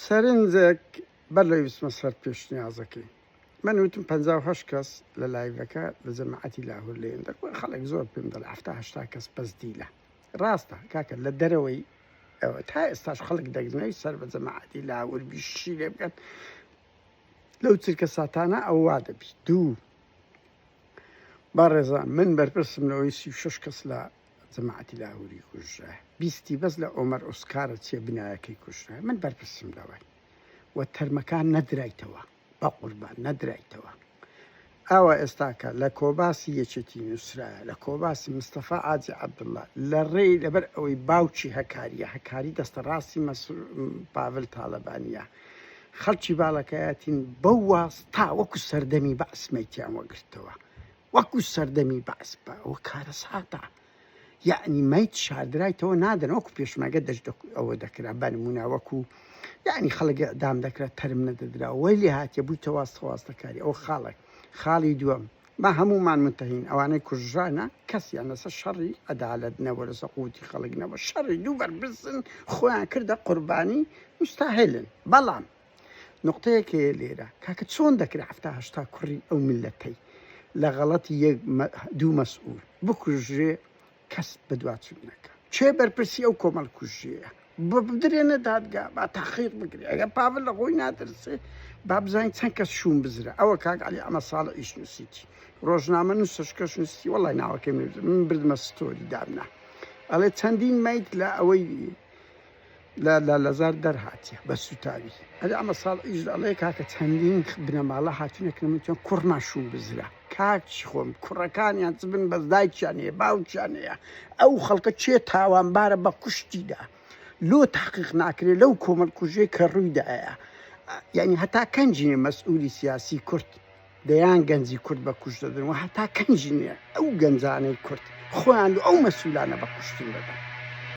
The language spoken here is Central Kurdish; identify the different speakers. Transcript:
Speaker 1: سەرنجێک بەر لە ویستمە سەر پێشنیازەکەی من وتم 58 کەس لە لایڤەکە لە جەماعەتی لاهور لێن دەکوێ خەڵک زۆر پێم دەڵێ 70 کەس بەس دیلە ڕاستە کاکە لە دەرەوەی ئەوە تا ئێستاش خەڵک دەگرنەوەی سەر بە جەماعەتی لاهور بیشی لێ بکەن لەو چرکە ساتانە ئەو وا دەبی دوو با ڕێزان من بەرپرسم لەوەی 36 کەس لە جەماعەتی لاهوری کوژرا 20 بەس لە ئۆمەر ئۆسکارە چێ بنایەکەی کوژرا من بەرپرسم لەوەی وە تەرمەکان نەدرایتەوە بە قوربان نەدرایتەوە ئەوە ئێستاکە لە کۆباسی یەکێتی نووسرایە لە کۆباسی مستەفا ئاجی عەبدوڵڵا لە ڕێی لەبەر ئەوەی باوکی هەکاری دەستە ڕاستی پاڤل تاڵەبانیە خەڵکی باڵەکەیەتین بەو واستا وەکو سەردەمی بەعسمەیتیان وەگرتەوە وەکو سەردەمی بەعس بە ئەوە کارە ساتە یعنی مەیت شاردرایتەوە نادەن وەکو پێشمەگە دەشت ئەوە دەکرا بەنمونە وەکو یعنی خەڵک دام دەکرێت تەرم نەدەدرا وەی لێ هاتیە بووی تەواستەکاری ئەو خاڵی دووەم ما هەمومان متهین ئەوانەی کوژرانە کەسیان لەسەر شەڕی عەدالەت نەوە لەسەر قووتی خەڵک شەڕی دوو بەربرسن خۆیان کردە قوربانی مستاهلن بەڵام نقطەیەکەیە لێرە کاکە چۆن دەکرێت 70 کوڕی ئەو میلەتەی لە غەڵەتی دوو مەسئول بکوژرێ کەس بەدواچوونەکە چێ بەرپرسی ئەو کۆمەڵ کوژرەیە بدرێنە دادگا با تاخیر بگرێ ئەگە پاڤل لە خۆی نادرسێ با بزانین چەند کەس شوون بزرە ئەوە کاک عەلی ئەمە ساڵە ئیش نووسیتی ڕۆژنامە نووسەشکەش نووسی وەڵای ناوەکەی من بردمە ستۆری دابنا ئەڵێ چەندین مەیت لە ئەوەی لە زار دەرهاتیە بە سوتاوی ئەلی ئەمە ساڵ ئیش ئەڵێ کاکە چەندین بنەماڵە هاتوونەکە من کوڕ ناشوون بزرە کاکی خۆم کوڕەکانیان چ بن بەس دایکیان هەیە باوکیان هەیە ئەو خەڵکە چێ تاوانبارە بە کوشتیدا لۆ تاقیق ناکرێت لەو کۆمەڵ کوژەیە کە ڕوویدایە یعنی هەتا کەنجینێ مەسئولی سیاسی کورد دەیان گەنجی کورد بە کوشت دەدەن و هەتا کەنجینێ ئەو گەنجانەی کورد خۆیان ئەو مەسئولانە بە کوشتن دەدەن